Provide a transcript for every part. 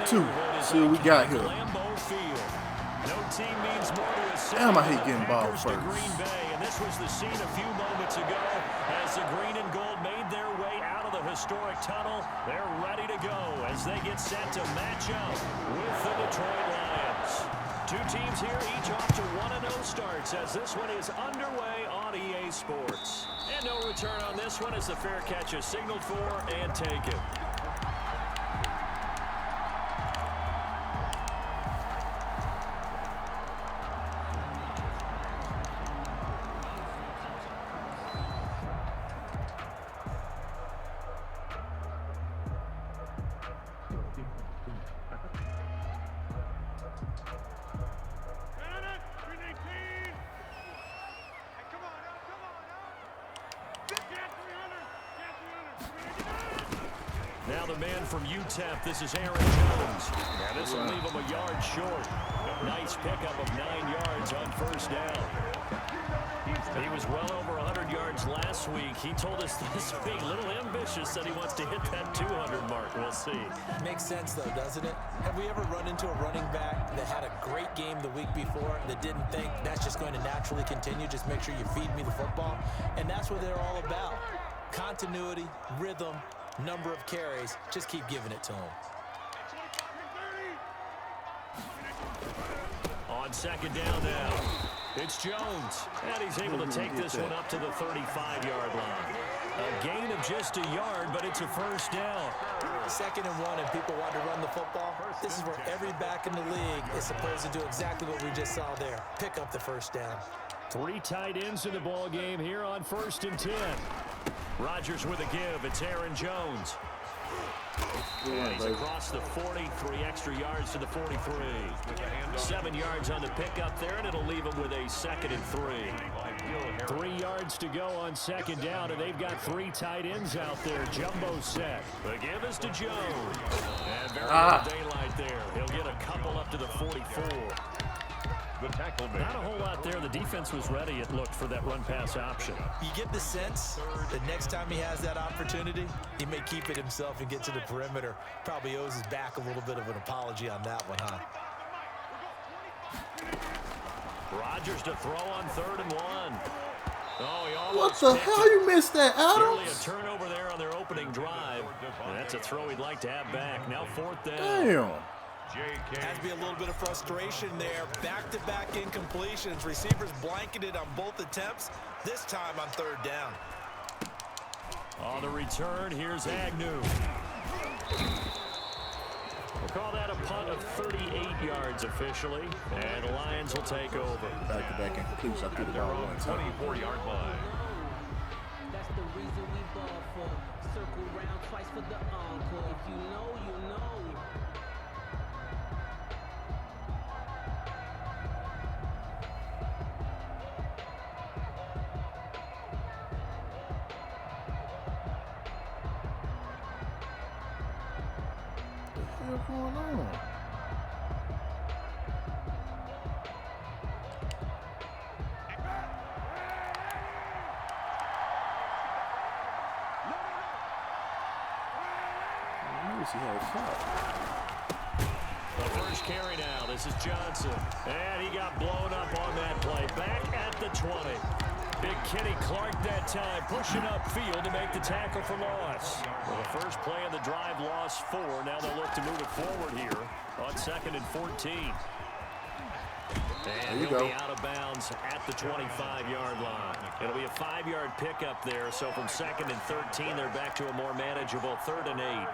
2. See what we got here. Damn, I hate getting ball first. Green Bay, and this was the scene a few moments ago as the green and gold made their way out of the historic tunnel. They're ready to go as they get set to match up with the Detroit Lions. Two teams here, each off to 1-0 starts as this one is underway on EA Sports. And no return on this one as the fair catch is signaled for and taken. Now the man from UTEP, this is Aaron Jones. Now this will leave him a yard short. Nice pickup of 9 yards on first down. He was well over 100 yards last week. He told us this week, a little ambitious, that he wants to hit that 200 mark. We'll see. Makes sense, though, doesn't it? Have we ever run into a running back that had a great game the week before that didn't think that's just going to naturally continue? Just make sure you feed me the football. And that's what they're all about. Continuity, rhythm, number of carries. Just keep giving it to him. On second down now, it's Jones. And he's able to take this one up to the 35-yard line. A gain of just a yard, but it's a first down. 2nd and 1, and people want to run the football. This is where every back in the league is supposed to do exactly what we just saw there. Pick up the first down. 3 tight ends in the ball game here on 1st and 10. Rodgers with a give. It's Aaron Jones. And he's across the 40, 3 extra yards to the 43. 7 yards on the pickup there, and it'll leave him with a 2nd and 3. 3 yards to go on second down, and they've got 3 tight ends out there. Jumbo set. The give is to Jones. And very little daylight there. He'll get a couple up to the 44. The tackle made. Not a whole lot there. The defense was ready, it looked, for that run-pass option. You get the sense that next time he has that opportunity, he may keep it himself and get to the perimeter. Probably owes his back a little bit of an apology on that one, huh? Rodgers to throw on 3rd and 1. Oh, he what almost the hell? You missed that, Nearly Adams? a turnover there on their opening drive. And that's a throw he'd like to have back. Now 4th down. Damn. Has to be a little bit of frustration there. Back-to-back incompletions. Receivers blanketed on both attempts. This time on 3rd down. On the return, here's Agnew. We'll call that a punt of 38 yards officially. And the Lions will take over. Back-to-back incompletions. I threw the ball one time. 24-yard line. That's the reason we ball for. Circle round twice for the encore. If you know, you know. What's going on? The first carry now. This is Johnson. And he got blown up on that play. Back at the 20. Big Kenny Clark that time, pushing upfield to make the tackle for loss. Well, the first play of the drive lost 4. Now they'll look to move it forward here on 2nd and 14. And he'll be out of bounds at the 25-yard line. It'll be a 5-yard pickup there. So from 2nd and 13, they're back to a more manageable 3rd and 8.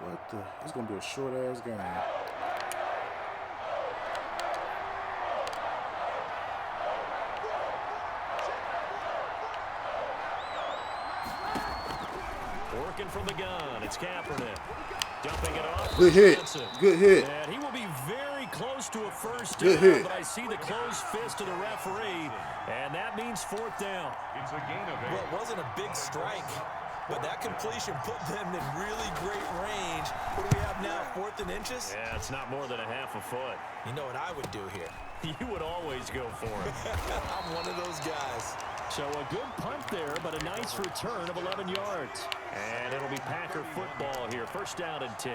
What the? It's going to be a short-ass game. Working from the gun. It's Kaepernick. Dumping it off. Good hit. Johnson. Good hit. And he will be very close to a first Good down, hit. but I see the closed fist of the referee, and that means 4th down. Well, it wasn't a big strike. but that completion put them in really great range. What do we have now, 4th and inches? Yeah, it's not more than a half a foot. You know what I would do here? You would always go for it. I'm one of those guys. So a good punt there, but a nice return of 11 yards. And it'll be Packer football here. 1st down and 10.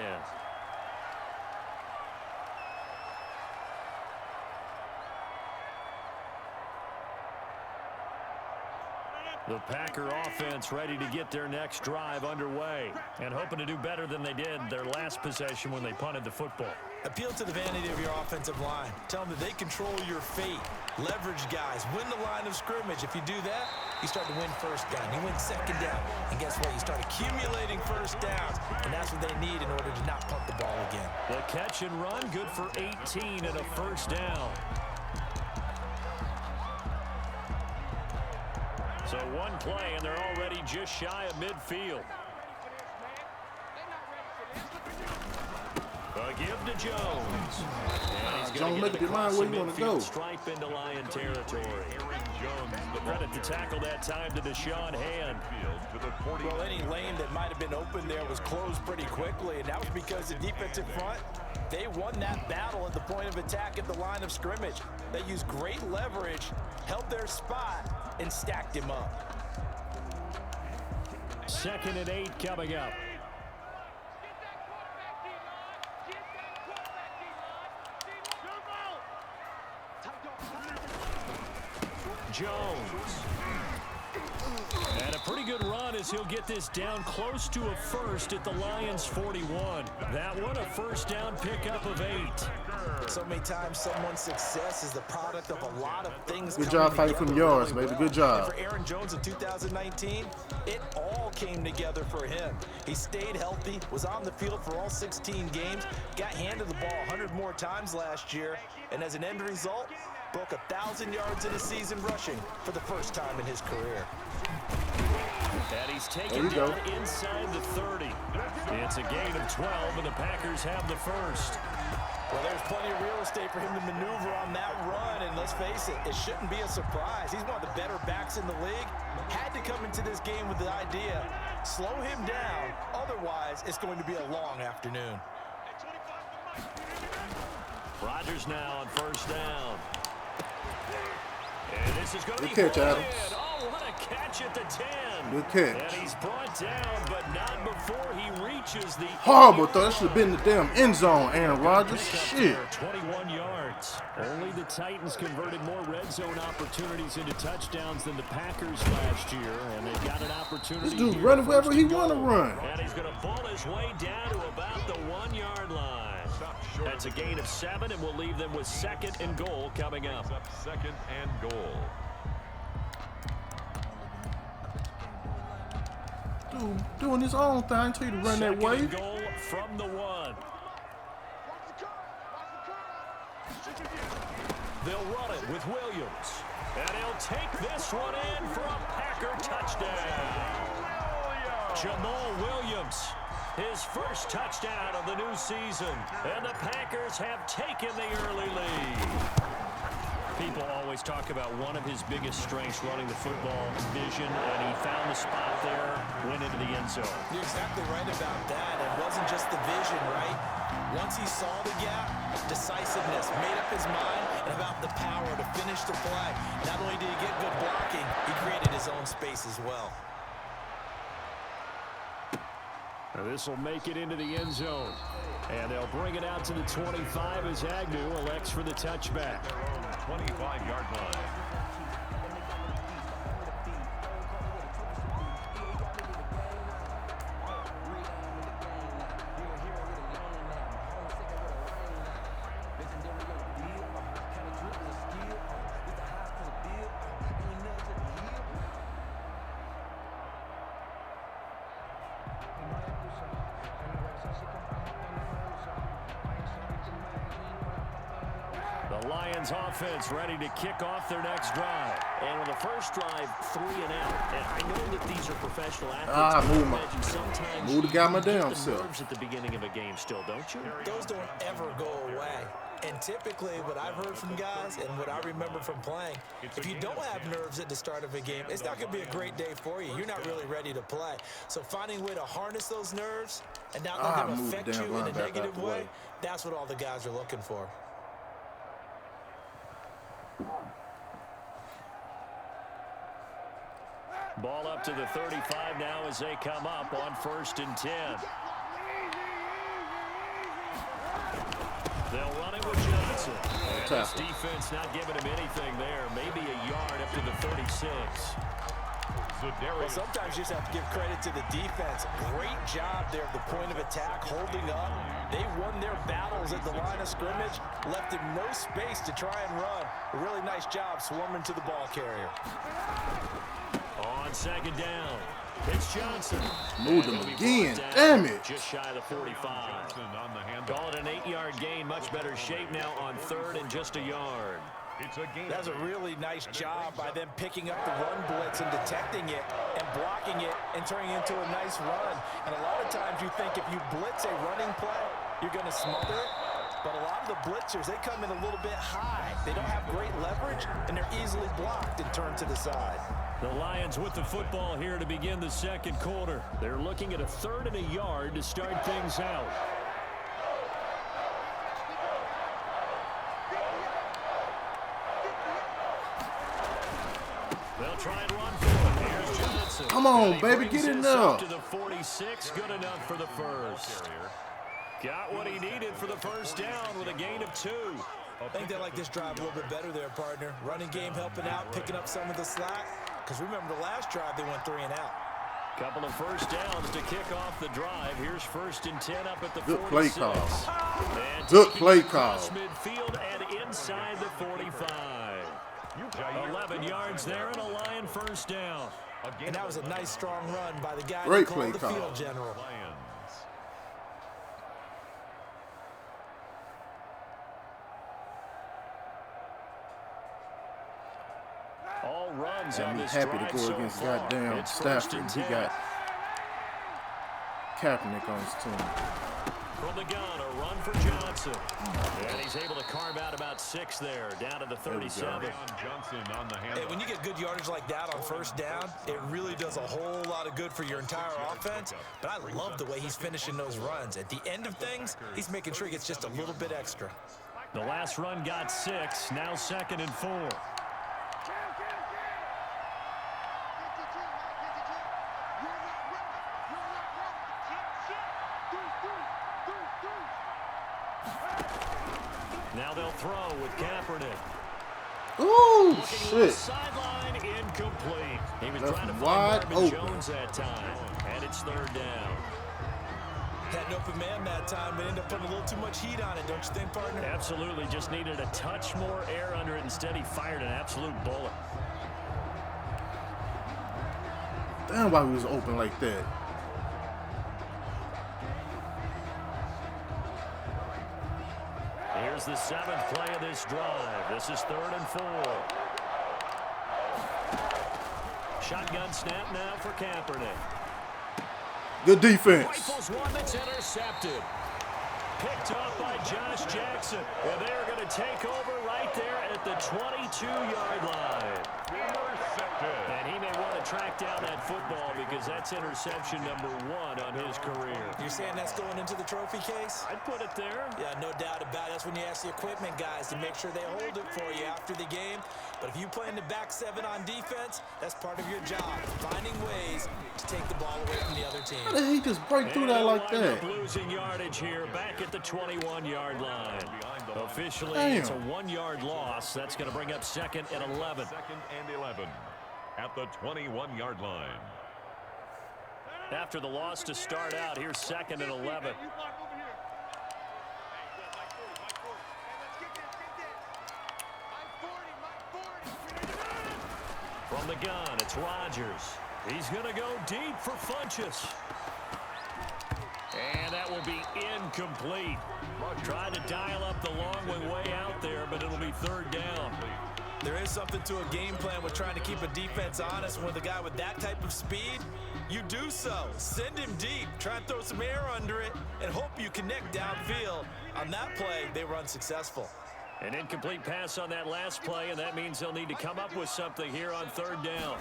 The Packer offense ready to get their next drive underway and hoping to do better than they did their last possession when they punted the football. Appeal to the vanity of your offensive line. Tell them that they control your fate. Leverage guys. Win the line of scrimmage. If you do that, you start to win 1st down. You win 2nd down. And guess what? You start accumulating 1st downs. And that's what they need in order to not punt the ball again. The catch and run good for 18 and a 1st down. So one play, and they're already just shy of midfield. A give to Jones. And he's going to get it across the midfield stripe into Lion territory. The credit to tackle that time to Deshaun Hand. Well, any lane that might have been open there was closed pretty quickly, and that was because the defensive front, they won that battle at the point of attack at the line of scrimmage. They used great leverage, held their spot, and stacked him up. 2nd and 8 coming up. Jones. And a pretty good run as he'll get this down close to a 1st at the Lions 41. That one a 1st down pickup of 8. So many times someone's success is the product of a lot of things. Good job fighting for the yards, baby. Good job. And for Aaron Jones in 2019, it all came together for him. He stayed healthy, was on the field for all 16 games, got handed the ball 100 more times last year, and as an end result, broke 1,000 yards in a season rushing for the 1st time in his career. And he's taken down inside the 30. It's a gain of 12, and the Packers have the 1st. Well, there's plenty of real estate for him to maneuver on that run, and let's face it, it shouldn't be a surprise. He's one of the better backs in the league. Had to come into this game with the idea, slow him down, otherwise it's going to be a long afternoon. Rodgers now on 1st down. And this is going to be good catch, Adams. Oh, what a catch at the 10. Good catch. And he's brought down, but not before he reaches the... Horrible throw. That should have been the damn end zone, Aaron Rodgers. Shit. 21 yards. Only the Titans converted more red zone opportunities into touchdowns than the Packers last year, and they've got an opportunity. This dude running wherever he want to run. And he's going to bull his way down to about the 1-yard line. That's a gain of 7, and we'll leave them with 2nd and goal coming up. 2nd and goal. Dude, doing his own thing. Tell you to run that way. 2nd and goal from the 1. They'll run it with Williams. And he'll take this one in for a Packer touchdown. Jamal Williams, his 1st touchdown of the new season. And the Packers have taken the early lead. People always talk about one of his biggest strengths running the football, vision, and he found the spot there, went into the end zone. You're exactly right about that. It wasn't just the vision, right? Once he saw the gap, decisiveness, made up his mind, and about the power to finish the play. Not only did he get good blocking, he created his own space as well. This will make it into the end zone. And they'll bring it out to the 25 as Agnew elects for the touchback. 25-yard line. The Lions offense ready to kick off their next drive. And on the first drive, 3 and out. And I know that these are professional athletes. Move the guy my damn self. Nerves at the beginning of a game still, don't you? Those don't ever go away. And typically what I've heard from guys and what I remember from playing, if you don't have nerves at the start of a game, it's not going to be a great day for you. You're not really ready to play. So finding a way to harness those nerves and not let them affect you in a negative way, that's what all the guys are looking for. Ball up to the 35 now as they come up on 1st and 10. They'll run it with Johnson. And this defense not giving him anything there. Maybe a yard up to the 36. Well, sometimes you just have to give credit to the defense. Great job there at the point of attack, holding up. They won their battles at the line of scrimmage, left him no space to try and run. A really nice job swarming to the ball carrier. On 2nd down, it's Johnson. Moved him again. Damn it. Just shy of the 45. Call it an 8-yard gain. Much better shape now on 3rd and just a yard. That's a really nice job by them picking up the run blitz and detecting it and blocking it and turning it into a nice run. And a lot of times you think if you blitz a running play, you're going to smother it. But a lot of the blitzers, they come in a little bit high. They don't have great leverage, and they're easily blocked and turned to the side. The Lions with the football here to begin the 2nd quarter. They're looking at a 3rd and a yard to start things out. They'll try and run for it. Here's Johnson. Come on, baby, get in there. To the 46, good enough for the first. Got what he needed for the 1st down with a gain of 2. I think they like this drive a little bit better there, partner. Running game helping out, picking up some of the slack. Because remember the last drive, they went 3 and out. Couple of 1st downs to kick off the drive. Here's 1st and 10 up at the 46. Good play call. And Good play call. Midfield and inside the 45. 11 yards there and a Lion 1st down. And that was a nice, strong run by the guy Great who called the play call. field general. All runs on I'm this happy drive to go so against far. goddamn It's 1st Stafford. and He 10. got Kaepernick on his team. From the gun, a run for Johnson. And he's able to carve out about 6 there, down to the 37. Hey, when you get good yardage like that on 1st down, it really does a whole lot of good for your entire offense. But I love the way he's finishing those runs. At the end of things, he's making sure he gets just a little bit extra. The last run got 6, now 2nd and 4. Now they'll throw with Kaepernick. Ooh, shit. Sideline incomplete. He was Left trying to wide find Marvin open. Jones that time. And it's 3rd down. Had an open man that time, but ended up putting a little too much heat on it, don't you think, partner? Absolutely. Just needed a touch more air under it. Instead, he fired an absolute bullet. Damn, why he was open like that. Here's the 7th play of this drive. This is 3rd and 4. Shotgun snap now for Kaepernick. Good defense. Rifles one that's intercepted. Picked up by Josh Jackson. And they're going to take over right there at the 22-yard line. And he may want to track down that football because that's interception number 1 on his career. You're saying that's going into the trophy case? I'd put it there. Yeah, no doubt about it. That's when you ask the equipment guys to make sure they hold it for you after the game. But if you play in the back 7 on defense, that's part of your job, finding ways to take the ball away from the other team. How did he just break through that like that? Losing yardage here back at the 21-yard line. Officially, Damn. It's a 1-yard loss. That's going to bring up 2nd and 11. 2nd and 11 at the 21-yard line. After the loss to start out, here's 2nd and 11. From the gun, it's Rodgers. He's going to go deep for Funchess. And that will be incomplete. Tried to dial up the long one way out there, but it'll be third down. There is something to a game plan with trying to keep a defense honest. With a guy with that type of speed, you do so. Send him deep, try and throw some air under it, and hope you connect downfield. On that play, they were unsuccessful. An incomplete pass on that last play, and that means they'll need to come up with something here on third down.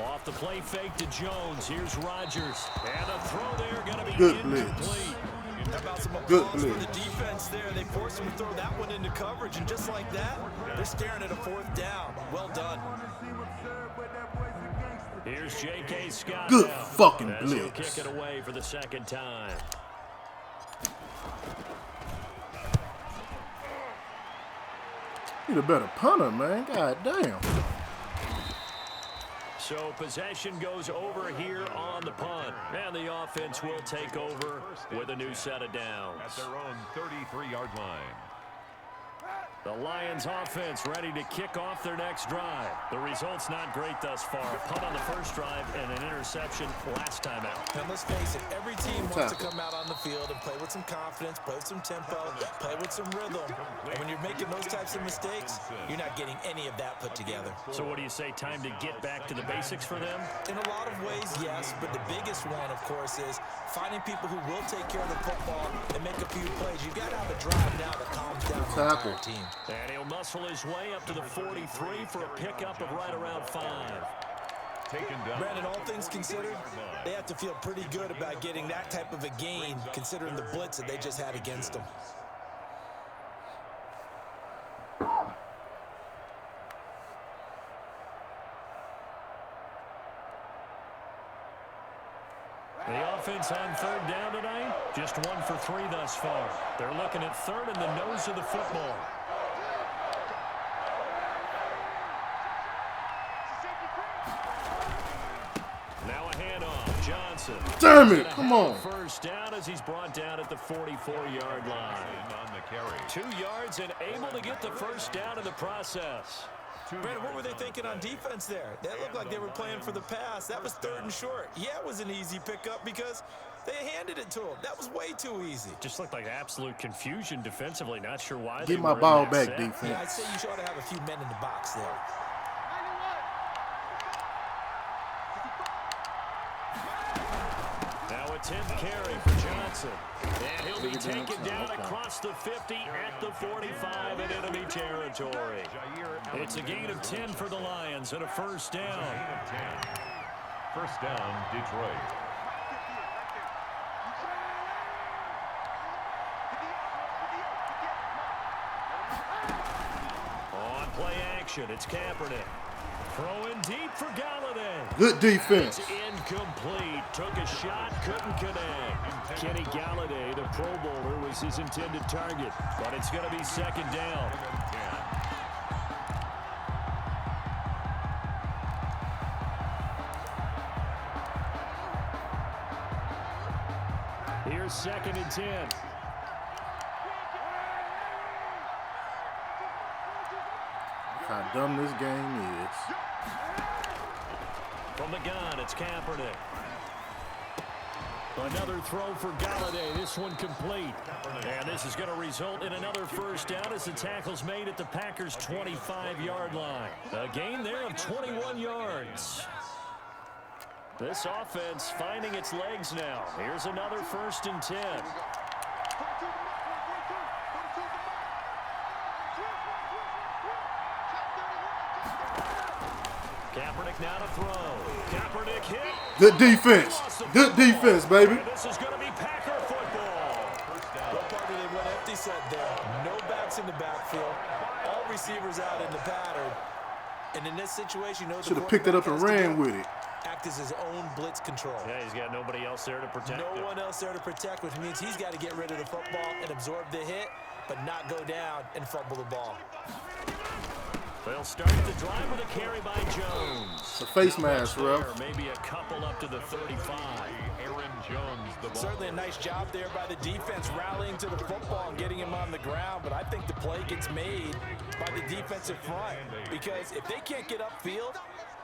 Off the play fake to Jones. Here's Rodgers. And the throw there going to be incomplete. How about some applause for the defense there? They forced him to throw that one into coverage, and just like that, they're staring at a fourth down. Well done. Here's J.K. Scott. Good now. fucking As he'll blitz. kick it away for the second time. Need a better punter, man. God damn. So possession goes over here on the punt. And the offense will take over with a new set of downs. At their own 33-yard line. The Lions offense ready to kick off their next drive. The result's not great thus far. A punt on the first drive and an interception last time out. And let's face it, every team wants to come out on the field and play with some confidence, play with some tempo, play with some rhythm. And when you're making those types of mistakes, you're not getting any of that put together. So what do you say, time to get back to the basics for them? In a lot of ways, yes, but the biggest one, of course, is finding people who will take care of the football and make a few plays. You've got to have a drive now that calms down the entire team. And he'll muscle his way up to the 43 for a pickup of right around 5. Brandon, all things considered, they have to feel pretty good about getting that type of a gain, considering the blitz that they just had against them. The offense on third down tonight, just 1 for 3 thus far. They're looking at third in the nose of the football. Now a handoff, Johnson. Damn it, come on. First down as he's brought down at the 44-yard line. On the carry. 2 yards and able to get the first down in the process. Brandon, what were they thinking on defense there? That looked like they were playing for the pass. That was third and short. Yeah, it was an easy pickup because they handed it to him. That was way too easy. Just looked like absolute confusion defensively. Not sure why. Get my ball back, defense. Yeah, I'd say you should ought to have a few men in the box there. Now a 10th carry for Johnson. And he'll be taken down across the 50 at the 45 in enemy territory. It's a gain of 10 for the Lions and a first down. First down, Detroit. On play action, it's Kaepernick. Throwing deep for Galladay. Good defense. It's incomplete. Took a shot, couldn't connect. Kenny Galladay, the Pro Bowler, was his intended target. But it's going to be second down. Here's 2nd and 10. How dumb this game is. From the gun, it's Kaepernick. Another throw for Galladay. This one complete. And this is going to result in another first down as the tackle's made at the Packers' 25-yard line. A gain there of 21 yards. This offense finding its legs now. Here's another 1st and 10. Kaepernick now to throw. Kaepernick hit. Good defense. Good defense, baby. And this is going to be Packer football. What part of they went empty set there? No backs in the backfield. All receivers out in the pattern. And in this situation, you know, should have picked it up and ran with it. Act as his own blitz control. Yeah, he's got nobody else there to protect him. No one else there to protect, which means he's got to get rid of the football and absorb the hit, but not go down and fumble the ball. They'll start the drive with a carry by Jones. It's a face mask, ref. Maybe a couple up to the 35. Aaron Jones, the ball. Certainly a nice job there by the defense rallying to the football and getting him on the ground, but I think the play gets made by the defensive front because if they can't get upfield,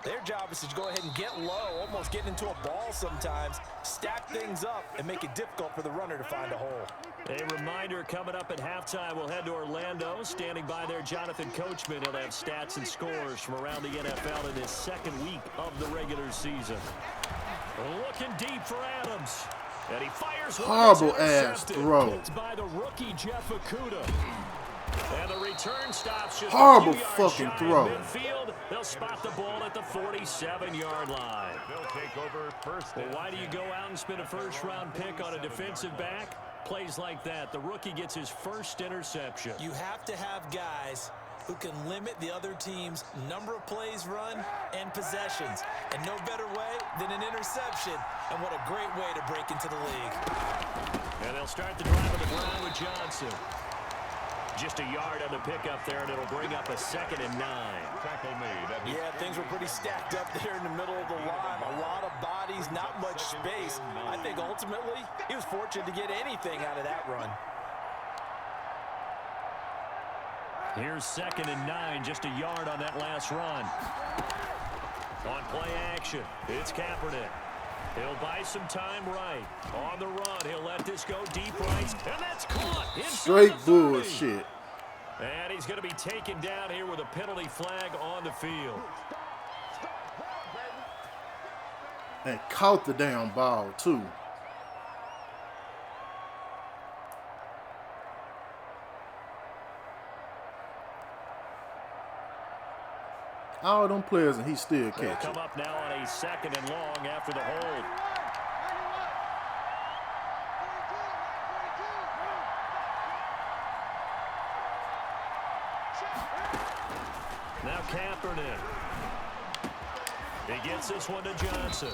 Their job is to go ahead and get low, almost get into a ball sometimes, stack things up, and make it difficult for the runner to find a hole. A reminder, coming up at halftime, we'll head to Orlando. Standing by there, Jonathan Coachman. He'll have stats and scores from around the NFL in his second week of the regular season. Looking deep for Adams. And he fires one. Horrible ass throw. Picked by the rookie Jeff Okudah. And the return stops just horrible a few yards fucking shy throw. of midfield. They'll spot the ball at the 47-yard line. They'll take over first. Well, why do you go out and spend a first-round pick on a defensive back? Plays like that. The rookie gets his first interception. You have to have guys who can limit the other team's number of plays run and possessions. And no better way than an interception. And what a great way to break into the league. And they'll start the drive on the ground with Johnson. Just a yard on the pickup there, and it'll bring up a 2nd and 9. Tackle made. Yeah, things were pretty stacked up there in the middle of the line. A lot of bodies, not much space. I think ultimately he was fortunate to get anything out of that run. Here's 2nd and 9, just a yard on that last run. On play action, it's Kaepernick. He'll buy some time right. On the run, he'll let this go deep right, and that's caught. Straight bullshit. And he's going to be taken down here with a penalty flag on the field. And caught the damn ball, too. All them players, and he still They'll catch come it. up now on a 2nd and long after the hold. Now Kaepernick. He gets this one to Johnson.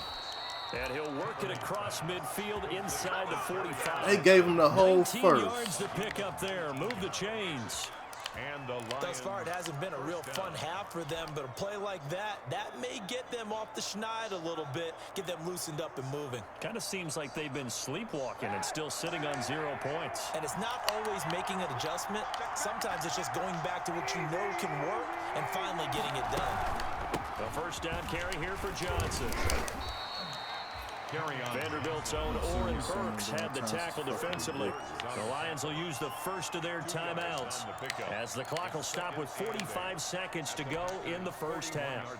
And he'll work it across midfield inside the 45. They gave him the whole 19 first. yards to pick up there. Move the chains. And the Lions. Thus far, it hasn't been a real fun half for them, but a play like that may get them off the schneid a little bit, get them loosened up and moving. Kind of seems like they've been sleepwalking and still sitting on 0 points. And it's not always making an adjustment. Sometimes it's just going back to what you know can work and finally getting it done. A first down carry here for Johnson. Carry on. Vanderbilt's own Oren Burks had the tackle defensively. The Lions will use the first of their timeouts as the clock will stop with 45 seconds to go in the first half.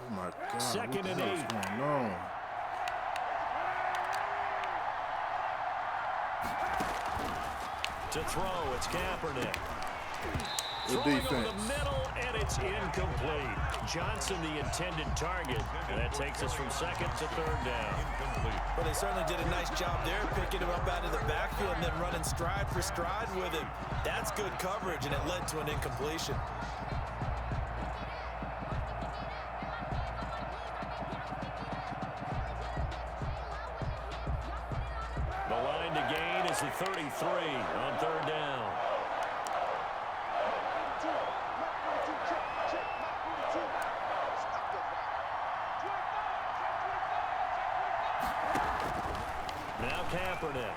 Oh my God. 2nd what the and hell's 8. going on? To throw, it's Kaepernick. Good Throwing defense. over the middle, and it's incomplete. Johnson, the intended target. And that takes us from 2nd to 3rd down. Well, they certainly did a nice job there, picking him up out of the backfield and then running stride for stride with him. That's good coverage, and it led to an incompletion. The line to gain is the 33 on 3rd down. Now Kaepernick.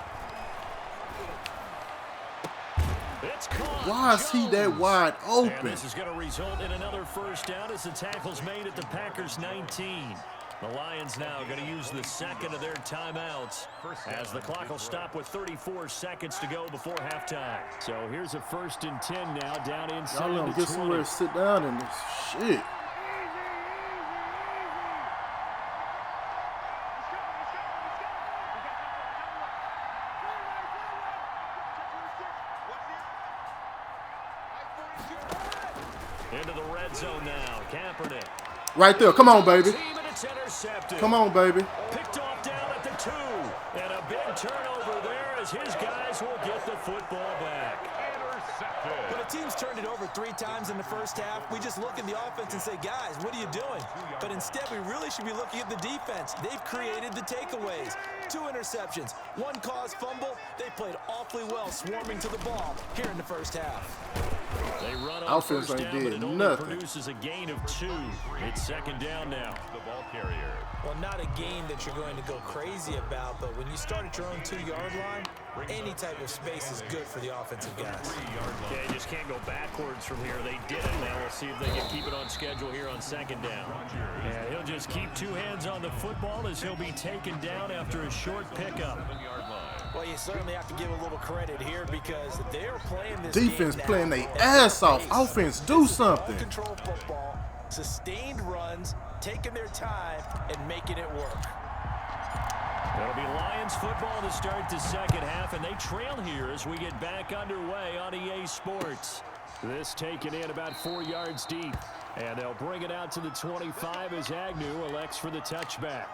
It's caught. Why is he that wide And open? this is going to result in another first down as the tackle's made at the Packers' 19. The Lions now going to use the 2nd of their timeouts as the clock will stop with 34 seconds to go before halftime. So here's a 1st and 10 now down inside Y'all let him the get 20. somewhere to sit down and shit. Into the red zone now. Kaepernick. Right there. Come on, baby. Team, and it's intercepted. Come on, baby. Picked off down at the 2. And a big turnover there as his guys will get the football back. Intercepted. intercepted. When a team's turned it over 3 times in the first half, we just look at the offense and say, guys, what are you doing? But instead, we really should be looking at the defense. They've created the takeaways. 2 interceptions, 1 caused fumble. They played awfully well swarming to the ball here in the first half. They run on Offense first ain't down, but did it only nothing. produces a gain of 2. It's second down now. The ball carrier. Well, not a game that you're going to go crazy about, but when you start at your own 2-yard line, any type of space is good for the offensive guys. 3-yard line. Yeah, you just can't go backwards from here. They did it. Now we'll see if they can keep it on schedule here on second down. And he'll just keep 2 hands on the football as he'll be taken down after a short pickup. 7-yard line. Well, you certainly have to give a little credit here because they're playing this Defense game playing now their at ass their off. pace. Offense, do This is something. ball-control football, sustained runs, taking their time, and making it work. It'll be Lions football to start the second half, and they trail here as we get back underway on EA Sports. This taken in about 4 yards deep, and they'll bring it out to the 25 as Agnew elects for the touchback.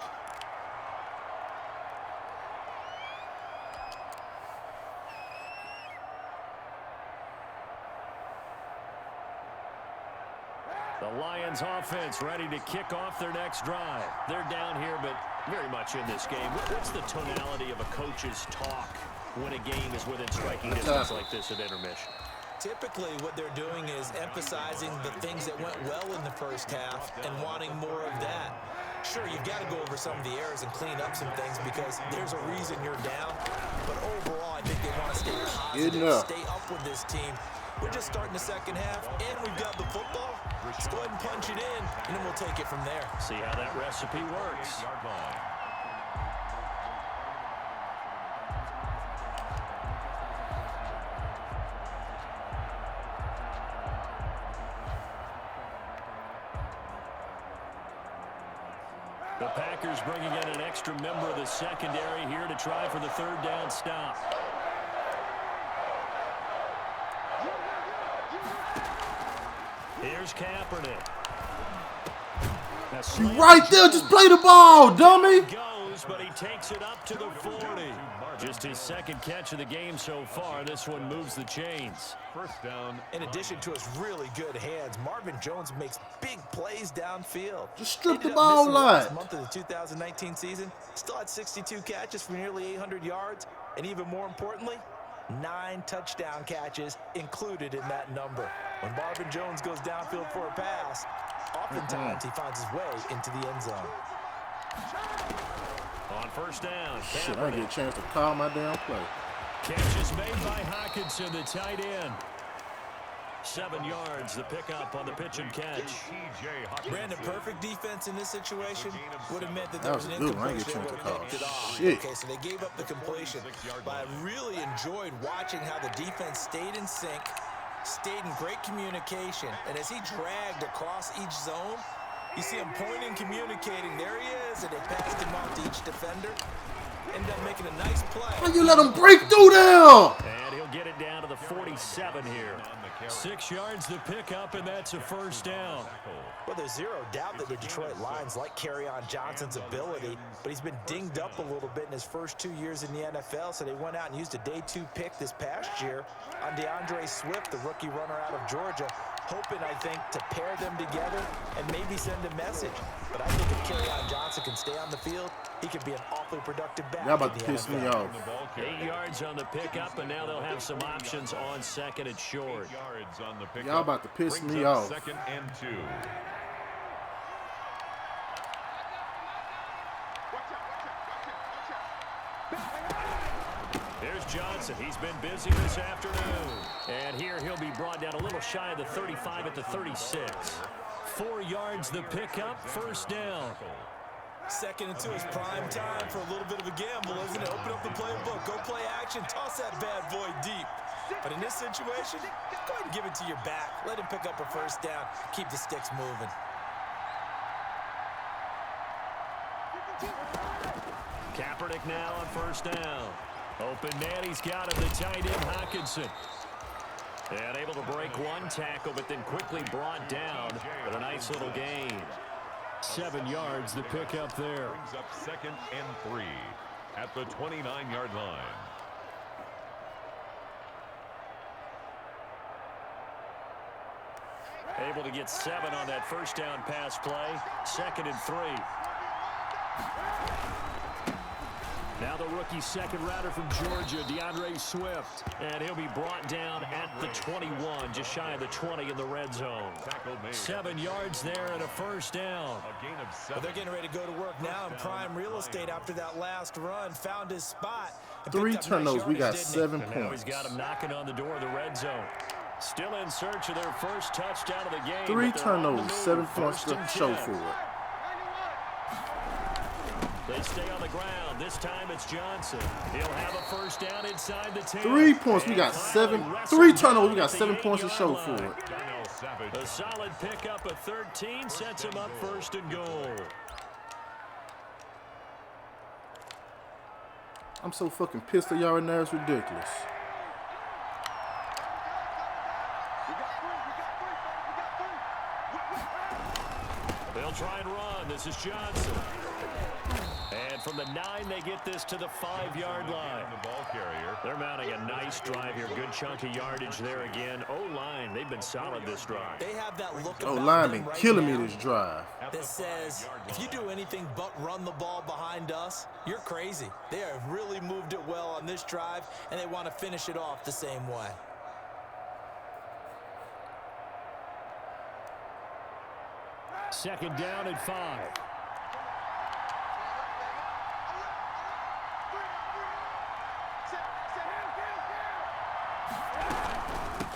The Lions offense ready to kick off their next drive. They're down here, but very much in this game. What's the tonality of a coach's talk when a game is within striking distance like this at intermission? Typically, what they're doing is emphasizing the things that went well in the first half and wanting more of that. Sure, you've got to go over some of the errors and clean up some things because there's a reason you're down. But overall, I think they want to stay positive, stay up with this team. We're just starting the second half, and we've got the football. Let's go ahead and punch it in, and then we'll take it from there. See how that recipe works. 8-yard line. The Packers bringing in an extra member of the secondary here to try for the third down stop. Here's Kaepernick. You right there. Just play the ball, dummy. Goes, but he takes it up to the 40. Just his second catch of the game so far. This one moves the chains. First down. In addition to his really good hands, Marvin Jones makes big plays downfield. Just strip the Ended up ball missing the last line. month of the 2019 season. Still had 62 catches for nearly 800 yards. And even more importantly, 9 touchdown catches included in that number. When Marvin Jones goes downfield for a pass, oftentimes he finds his way into the end zone. On first down, Shit, I didn't get a chance to call my damn play. catch is made by Hockenson, the tight end. 7 yards, the pickup on the pitch and catch. Brandon, perfect defense in this situation would have meant that there That was was an a good one. I incompletion didn't that get would a have chance to picked it call. off. Shit. Okay, so they gave up the completion. But I really enjoyed watching how the defense stayed in sync, stayed in great communication. And as he dragged across each zone, you see him pointing, communicating. There he is, and they passed him off to each defender. Ended up making a nice play. Why you let him break through there? And he'll get it down to the 47 here. 6 yards the pickup, and that's a first down. Well, there's zero doubt that the Detroit Lions like Kerryon Johnson's ability, but he's been dinged up a little bit in his first 2 years in the NFL, so they went out and used a day 2 pick this past year on DeAndre Swift, the rookie runner out of Georgia, hoping, I think, to pair them together and maybe send a message. But I think if Kerryon Johnson can stay on the field, he could be an awfully productive back. Y'all about in to the piss me NFL. off. 8 yards on the pickup, and now they'll have some options on second and short. 8 yards on the pickup. Y'all about to piss Brings me up off. 2nd and 2. There's Johnson. He's been busy this afternoon. And here he'll be brought down a little shy of the 35 at the 36. 4 yards the pickup, first down. 2nd and 2 is prime time for a little bit of a gamble, isn't it? Open up the playbook, go play action, toss that bad boy deep. But in this situation, go ahead and give it to your back. Let him pick up a first down. Keep the sticks moving. Kaepernick now on first down. Open man, he's got him, the tight end Hockenson. And able to break one tackle, but then quickly brought down. But a nice little gain. 7 yards, the pickup there. Brings up 2nd and 3 at the 29-yard line. Able to get 7 on that first down pass play. 2nd and 3. Now the rookie second rounder from Georgia, DeAndre Swift. And he'll be brought down at the 21, just shy of the 20 in the red zone. 7 yards there and a first down. Well, they're getting ready to go to work now in prime real estate after that last run. Found his spot. 3 turnovers. We got 7 And now he's points. got him knocking on the door of the red zone. Still in search of their first touchdown of the game. 3 but they're on the turnovers, move. 7 points First to and show 10. for it. They stay on the ground. This time it's Johnson. He'll have a first down inside the 10. 3 points. We got 7. 3 turnovers. We got 7 points to show for it. A solid pickup of 13 sets him up 1st and goal. I'm so fucking pissed at y'all right now. It's ridiculous. They'll try and run. This is Johnson. And from the 9, they get this to the 5-yard line. The ball carrier. They're mounting a nice drive here. Good chunk of yardage there again. O-line, they've been solid this drive. They have that look Oh, about line them been right killing now me this drive. that says, if you do anything but run the ball behind us, you're crazy. They have really moved it well on this drive, and they want to finish it off the same way. Second down and 5.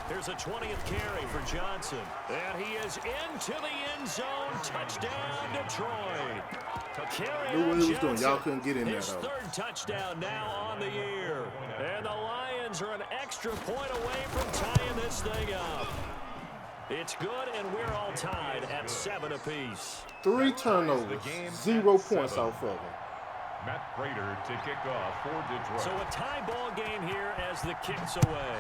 Here's a 20th carry for Johnson. And he is into the end zone. Touchdown, Detroit. Carry Knew what on he was doing. Y'all Johnson. couldn't get in there, His though. 3rd touchdown now on the year. And the Lions are an extra point away from tying this thing up. It's good, and we're all tied at 7 apiece. 3 turnovers. 0 points off of them. Matt Prater to kick off for Detroit. So a tie ball game here as the kick's away.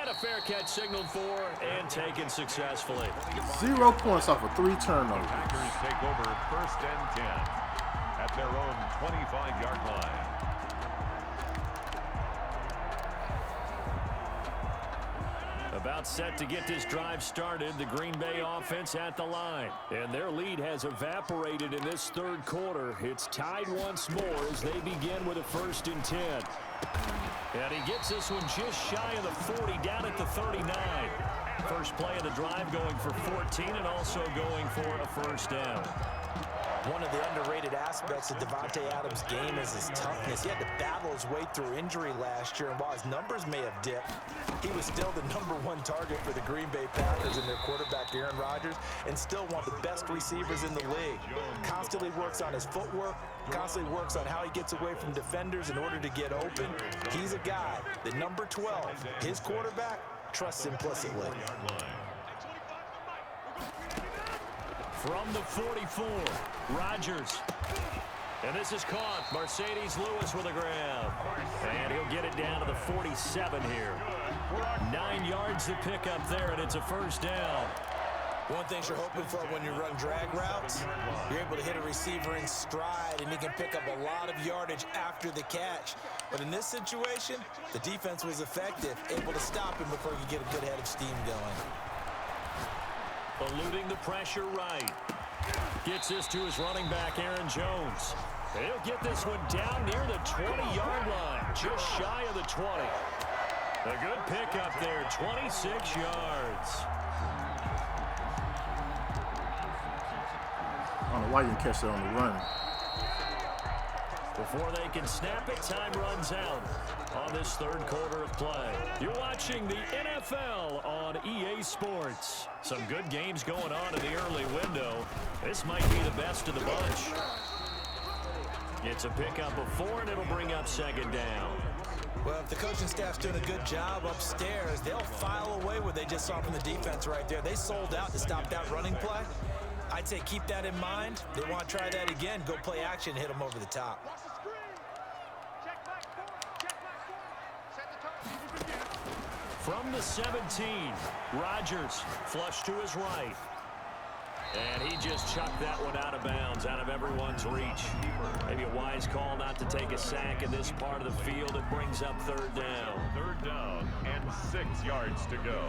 And a fair catch signaled for and taken successfully. 0 points off of 3 turnovers. Packers take over 1st and 10 at their own 25-yard line. About set to get this drive started, the Green Bay offense at the line. And their lead has evaporated in this 3rd quarter. It's tied once more as they begin with a 1st and 10. And he gets this one just shy of the 40, down at the 39. First play of the drive going for 14 and also going for a first down. One of the underrated aspects of Devontae Adams' game is his toughness. He had to battle his way through injury last year, and while his numbers may have dipped, he was still the #1 target for the Green Bay Packers and their quarterback, Aaron Rodgers, and still one of the best receivers in the league. Constantly works on his footwork, constantly works on how he gets away from defenders in order to get open. He's a guy that number 12, his quarterback, trusts implicitly. From the 44, Rodgers. And this is caught. Mercedes Lewis with a grab. And he'll get it down to the 47 here. 9 yards to pick up there, and it's a first down. One thing you're hoping for when you run drag routes, you're able to hit a receiver in stride, and he can pick up a lot of yardage after the catch. But in this situation, the defense was effective, able to stop him before he could get a good head of steam going. Eluding the pressure right. Gets this to his running back, Aaron Jones. He'll get this one down near the 20-yard line, just shy of the 20. A good pickup there, 26 yards. I don't know why you didn't catch that on the run. Before they can snap it, time runs out on this 3rd quarter of play. You're watching the NFL on EA Sports. Some good games going on in the early window. This might be the best of the bunch. It's a pickup of 4, and it'll bring up 2nd down. Well, if the coaching staff's doing a good job upstairs, they'll file away what they just saw from the defense right there. They sold out to stop that running play. I'd say keep that in mind. They want to try that again. Go play action, hit them over the top. From the 17, Rodgers flush to his right. And he just chucked that one out of bounds, out of everyone's reach. Maybe a wise call not to take a sack in this part of the field. It brings up third down. Third down and 6 yards to go.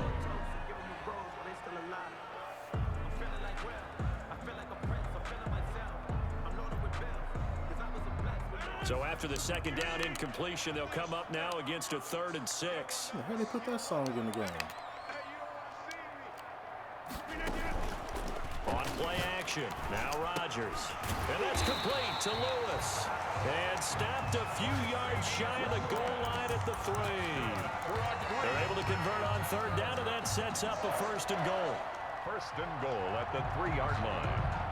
So after the second down incompletion, they'll come up now against a 3rd and 6. How they put that song in the game? On play action, now Rodgers. And that's complete to Lewis. And snapped a few yards shy of the goal line at the 3. They're able to convert on 3rd down, and that sets up a 1st and goal. 1st and goal at the 3-yard line.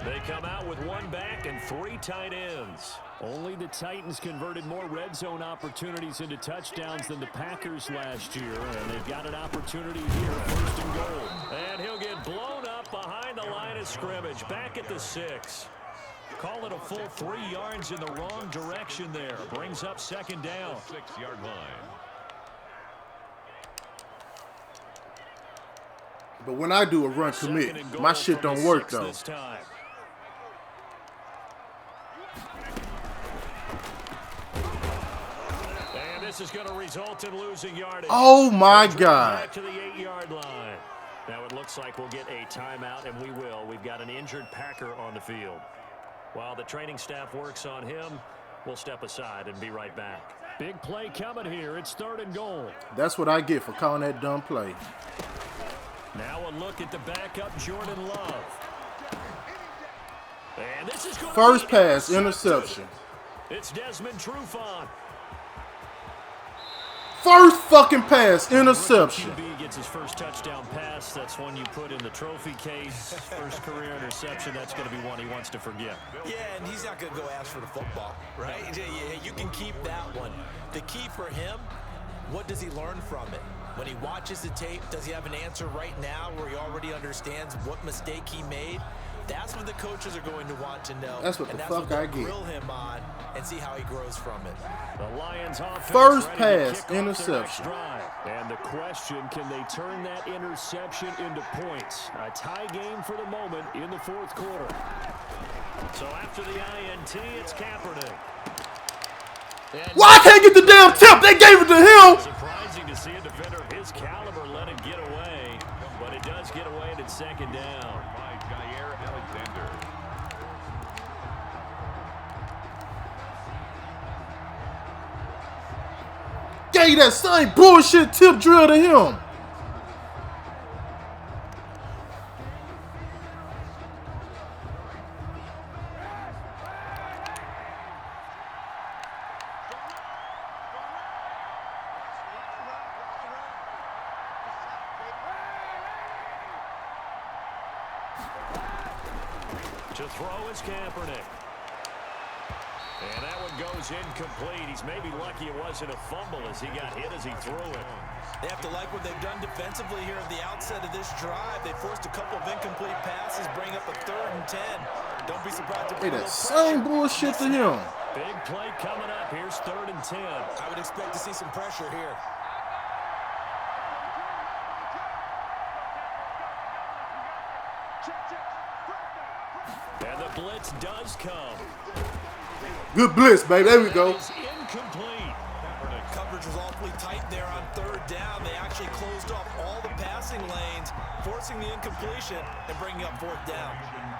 They come out with 1 back and 3 tight ends. Only the Titans converted more red zone opportunities into touchdowns than the Packers last year, and they've got an opportunity here, 1st and goal. And he'll get blown up behind the line of scrimmage, back at the 6. Call it a full 3 yards in the wrong direction there. Brings up 2nd down. 6-yard line. But when I do a run commit, my shit don't work though. This is going to result in losing yardage. Oh my God. Back to the 8-yard line. Now it looks like we'll get a timeout, and we will. We've got an injured Packer on the field. While the training staff works on him, we'll step aside and be right back. Big play coming here. It's 3rd and goal. That's what I get for calling that dumb play. Now a look at the backup, Jordan Love. And this is going First pass, interception. It's Desmond Trufant. First fucking pass, interception. QB gets his first touchdown pass. That's one you put in the trophy case. First career interception. That's going to be one he wants to forget. Yeah, and he's not going to go ask for the football, right? You can keep that one. The key for him, what does he learn from it? When he watches the tape, does he have an answer right now where he already understands what mistake he made? That's what the coaches are going to want to know. That's what the fuck I get. Grill him on and see how he grows from it. The Lions offense first pass, interception. And the question, can they turn that interception into points? A tie game for the moment in the 4th quarter. So after the INT, it's Kaepernick. Why I can't get the damn tip? They gave it to him. Surprising to see a defender of his caliber let it get away, but it does get away and it's 2nd down. Alexander. Gave that same bullshit tip drill to him. To throw is Kaepernick. And that one goes incomplete. He's maybe lucky it wasn't a fumble as he got hit as he threw it. They have to like what they've done defensively here at the outset of this drive. They forced a couple of incomplete passes, bring up a 3rd and 10. Don't be surprised to Hey, that same bullshit to him. Big play coming up. Here's 3rd and 10. I would expect to see some pressure here. And the blitz does come. Good blitz, baby. There we go. It's incomplete. Coverage was awfully tight there on 3rd down. They actually closed off all the passing lanes, forcing the incompletion and bringing up 4th down.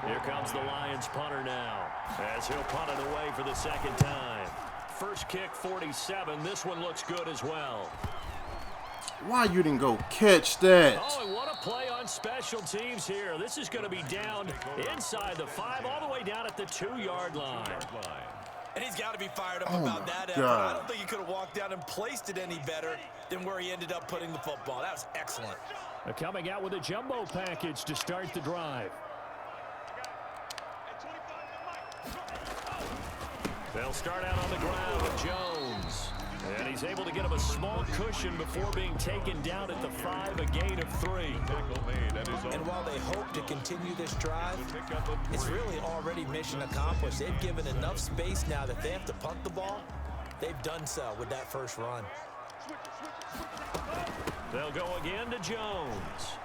Here comes the Lions punter now, as he'll punt it away for the 2nd time. First kick, 47. This one looks good as well. Why you didn't go catch that? Oh, and what a play on special teams here. This is going to be down inside the 5, all the way down at the 2-yard line. And he's got to be fired up about that effort. I don't think he could have walked down and placed it any better than where he ended up putting the football. That was excellent. They're coming out with a jumbo package to start the drive. They'll start out on the ground with Jones. And he's able to get him a small cushion before being taken down at the 5, a gain of 3. And while they hope to continue this drive, it's really already mission accomplished. They've given enough space now that they have to punt the ball. They've done so with that first run. They'll go again to Jones.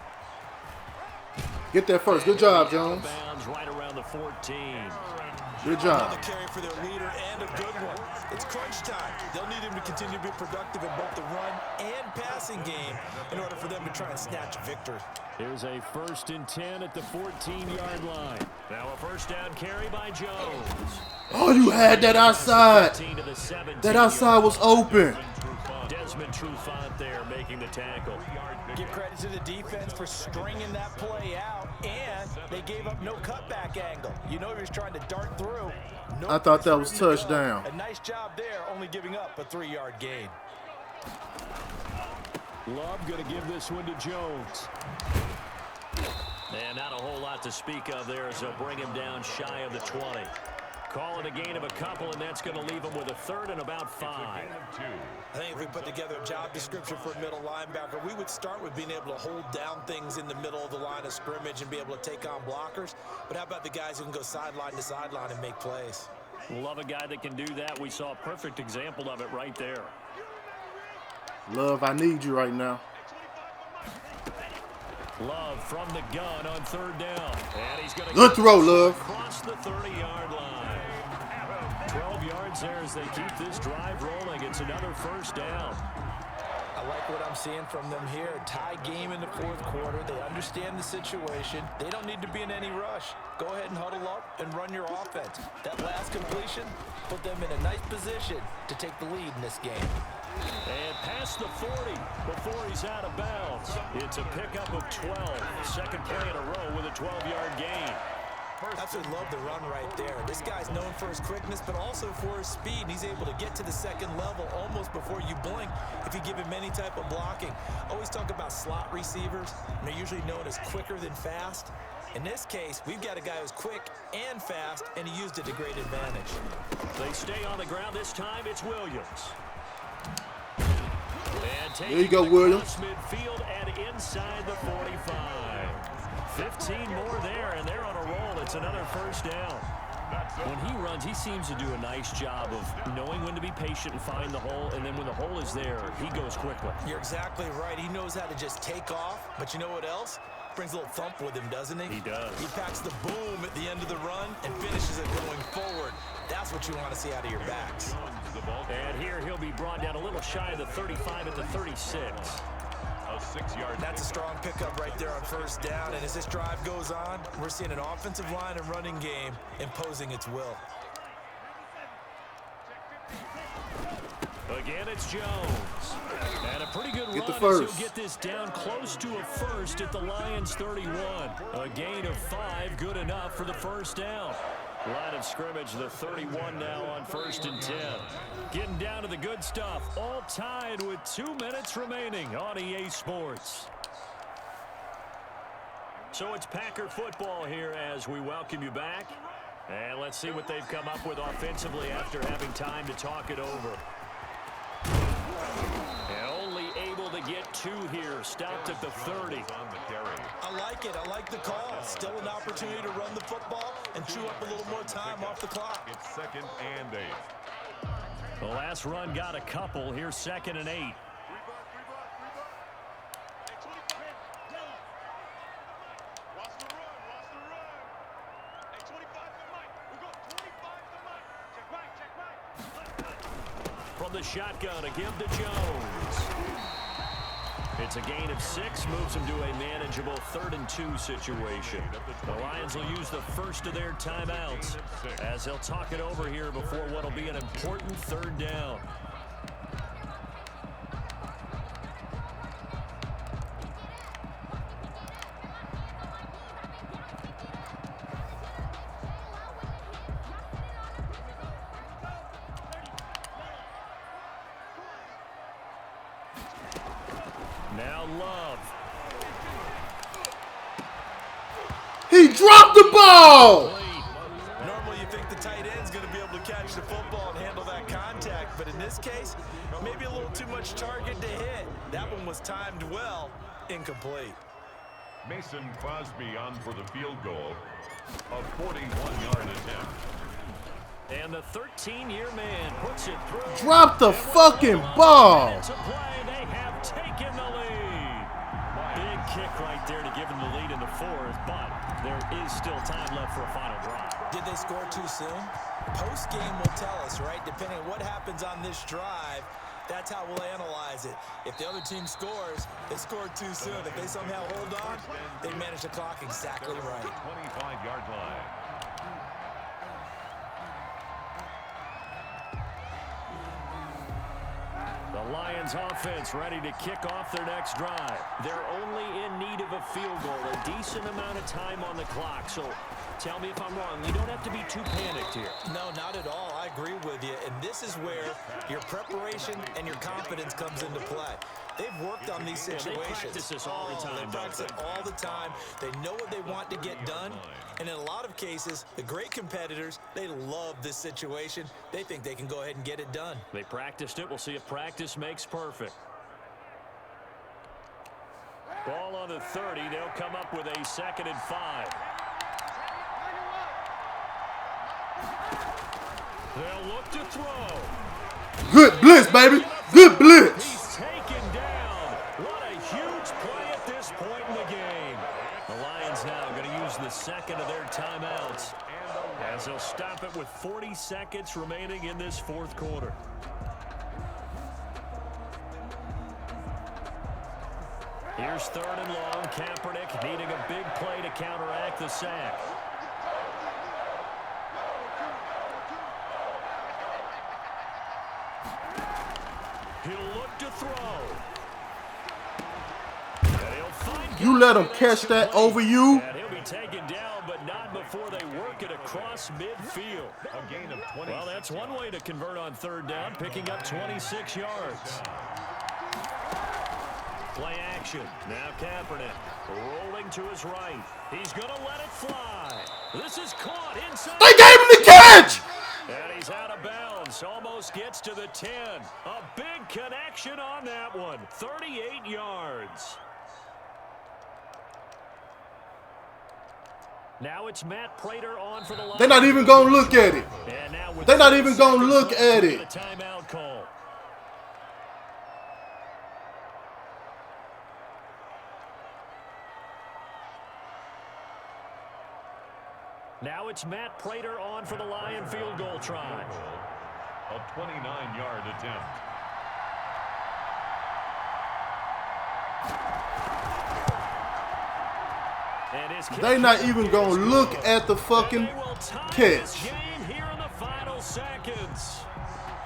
Get that first. Good job, Jones. Bounds right around the 14. Good job. Another carry for their leader and a good one. It's crunch time. They'll need him to continue to be productive in both the run and passing game in order for them to try and snatch a victory. Here's a 1st and 10 at the 14-yard line. Now a first down carry by Jones. Oh, you had that outside. That outside was open. Desmond Trufant there making the tackle. Give credit to the defense for stringing that play out, and they gave up no cutback angle. You know he was trying to dart through. No I thought that was place for him to touchdown. go. A nice job there, only giving up a 3-yard gain. Love going to give this one to Jones. And not a whole lot to speak of there as they'll bring him down shy of the 20. Call it a gain of a couple, and that's going to leave him with a 3rd and about 5. I think if we put together a job description for a middle linebacker, we would start with being able to hold down things in the middle of the line of scrimmage and be able to take on blockers. But how about the guys who can go sideline to sideline and make plays? Love a guy that can do that. We saw a perfect example of it right there. Love, I need you right now. Love from the gun on 3rd down. And he's going to Good throw, Love. Across the 30-yard line. 12 yards there as they keep this drive rolling. It's another 1st down. I like what I'm seeing from them here. Tie game in the 4th quarter. They understand the situation. They don't need to be in any rush. Go ahead and huddle up and run your offense. That last completion put them in a nice position to take the lead in this game. And past the 40 before he's out of bounds. It's a pickup of 12. 2nd play in a row with a 12-yard gain. Absolutely love the run right there. This guy's known for his quickness, but also for his speed. And he's able to get to the 2nd level almost before you blink if you give him any type of blocking. Always talk about slot receivers, and they're usually known as quicker than fast. In this case, we've got a guy who's quick and fast, and he used it to great advantage. They stay on the ground this time. It's Williams. There you go, Williams. Midfield and inside the 45. 15 more there, and they're on a roll. It's another 1st down. When he runs, he seems to do a nice job of knowing when to be patient and find the hole, and then when the hole is there, he goes quickly. You're exactly right. He knows how to just take off, but you know what else? Brings a little thump with him, doesn't he? He does. He packs the boom at the end of the run and finishes it going forward. That's what you want to see out of your backs. And here he'll be brought down a little shy of the 35 at the 36. A 6-yard. That's a strong pickup right there on 1st down. And as this drive goes on, we're seeing an offensive line and running game imposing its will. Again, it's Jones. And a pretty good Get the run first. as he'll get this down close to a 1st at the Lions 31. A gain of 5, good enough for the 1st down. Line of scrimmage, the 31 now on 1st and 10. Getting down to the good stuff. All tied with 2 minutes remaining on EA Sports. So it's Packer football here as we welcome you back. And let's see what they've come up with offensively after having time to talk it over. And only able to get 2 here. Stopped at the 30. I like it. I like the call. Still an opportunity to run the football and chew up a little more time off the clock. It's 2nd and 8. The last run got a couple. Here's 2nd and 8. From the shotgun, a give to Jones. It's a gain of 6, moves them to a manageable 3rd and 2 situation. The Lions will use the first of their timeouts as they'll talk it over here before what will be an important 3rd down. Now Love. He dropped the ball. Normally you think the tight end's going to be able to catch the football and handle that contact, but in this case, maybe a little too much target to hit. That one was timed well, incomplete. Mason Crosby on for the field goal. A 41-yard attempt. And the 13-year man puts it through. Drop the fucking ball. It's a play. They have taken the lead. kick right there to give them the lead in the fourth, but there is still time left for a final drive. Did they score too soon? Post-game will tell us, right? Depending on what happens on this drive, that's how we'll analyze it. If the other team scores, they scored too soon. If they somehow hold on, they manage the clock exactly right. 25-yard line. The Lions offense ready to kick off their next drive. They're only in need of a field goal, a decent amount of time on the clock. So tell me if I'm wrong. You don't have to be too panicked here. No, not at all. I agree with you. And this is where your preparation and your confidence comes into play. They've worked on these situations. They practice this all the time. They practice it all the time. They know what they want to get done. And in a lot of cases, the great competitors, they love this situation. They think they can go ahead and get it done. They practiced it. We'll see if practice makes perfect. Ball on the 30. They'll come up with a 2nd and 5. They'll look to throw. Good blitz, baby. Good blitz. He's taken down. What a huge play at this point in the game. The Lions now going to use the 2nd of their timeouts as they'll stop it with 40 seconds remaining in this 4th quarter. Here's 3rd and long. Kaepernick needing a big play to counteract the sack. He'll look to throw. You let him catch that over you. And he'll be taken down, but not before they work it across midfield. A gain of 20. Well, that's one way to convert on 3rd down, picking up 26 yards. Play action. Now Kaepernick rolling to his right. He's going to let it fly. This is caught inside. They gave him the catch. And he's out of bounds. Almost gets to the 10. A big connection on that one. 38 yards. Now it's Matt Prater on for the line. They're not even going to look at it. They're not even going to look at it. Timeout call. Now it's Matt Prater on for the Lion field goal try. A 29-yard attempt. They're not even going to look at the fucking catch. Here in the final seconds.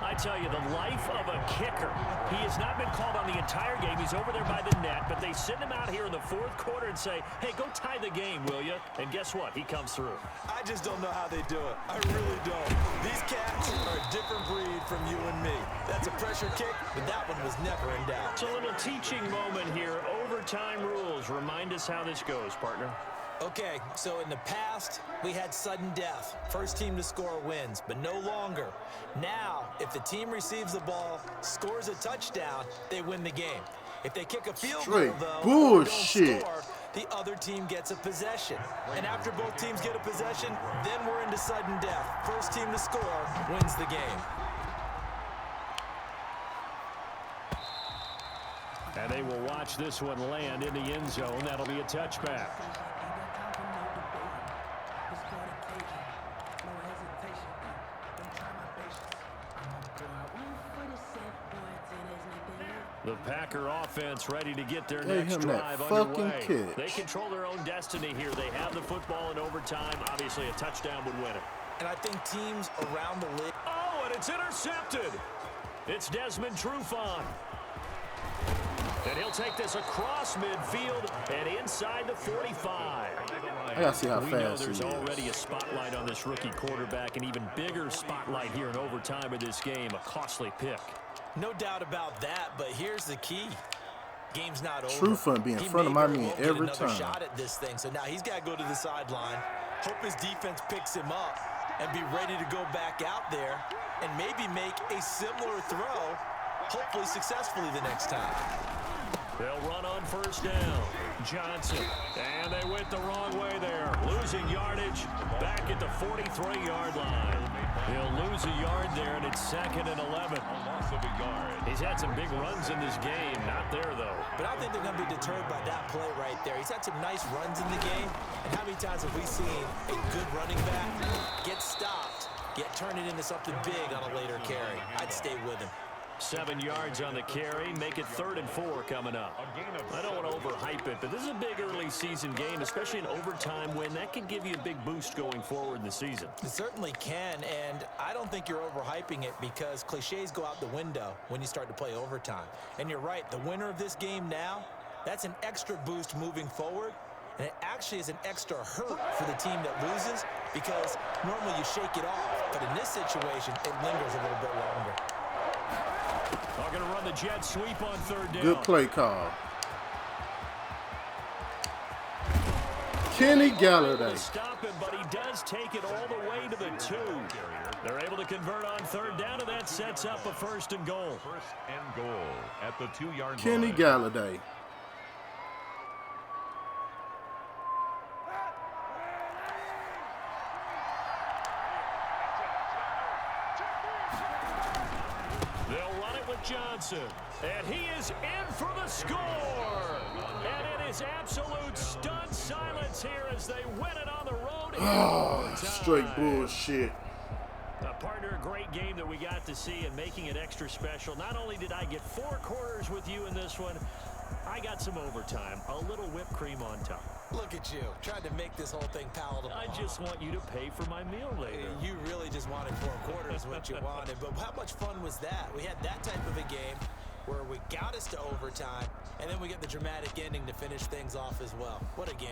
I tell you, the life of a kicker. He has not been called on the entire game. He's over there by the net, but they send him out here in the 4th quarter and say, hey, go tie the game, will you? And guess what? He comes through. I just don't know how they do it. I really don't. These cats are a different breed from you and me. That's a pressure kick, but that one was never in doubt. It's a little teaching moment here. Overtime rules. Remind us how this goes, partner. Okay, so in the past, we had sudden death. First team to score wins, but no longer. Now, if the team receives the ball, scores a touchdown, they win the game. If they kick a field goal, though, bullshit. Don't score, the other team gets a possession. And after both teams get a possession, then we're into sudden death. First team to score wins the game. And they will watch this one land in the end zone. That'll be a touchback. The Packer offense ready to get their next drive underway. They control their own destiny here. They have the football in overtime. Obviously, a touchdown would win it. And I think teams around the league. Oh, and it's intercepted. It's Desmond Trufant. And he'll take this across midfield and inside the 45. I gotta see how we know fast there's he is. already a spotlight on this rookie quarterback, an even bigger spotlight here in overtime of this game. A costly pick. No doubt about that, but here's the key. Game's not over. Trufant be in front of my man every time. Shot at this thing, so now he's got to go to the sideline. Hope his defense picks him up and be ready to go back out there and maybe make a similar throw, hopefully successfully the next time. They'll run on 1st down. Johnson. And they went the wrong way there. Losing losing yardage back at the 43-yard line. He'll lose a yard there, and it's 2nd and 11. A loss of a yard. He's had some big runs in this game. Not there, though. But I don't think they're going to be deterred by that play right there. He's had some nice runs in the game. And how many times have we seen a good running back get stopped, yet turn it into something big on a later carry? I'd stay with him. 7 yards on the carry. Make it 3rd and 4 coming up. I don't want to overhype it, but this is a big early season game, especially an overtime win. That can give you a big boost going forward in the season. It certainly can, and I don't think you're overhyping it because cliches go out the window when you start to play overtime. And you're right, the winner of this game now, that's an extra boost moving forward. And it actually is an extra hurt for the team that loses because normally you shake it off. But in this situation, it lingers a little bit longer. They're going to run the jet sweep on 3rd down. Good play call. Kenny Galladay. Stop him, but he does take it all the way to the 2. They're able to convert on 3rd down, and that sets up a 1st and goal. 1st and goal at the 2-yard line. Kenny Galladay. Johnson, and he is in for the score. And it is absolute stunned silence here as they win it on the road. Oh, straight bullshit. Partner, a great game that we got to see and making it extra special. Not only did I get 4 quarters with you in this one, I got some overtime, a little whipped cream on top. Look at you, trying to make this whole thing palatable. I just want you to pay for my meal later. You really just wanted 4 quarters, what you wanted. But how much fun was that? We had that type of a game where we got us to overtime, and then we get the dramatic ending to finish things off as well. What a game.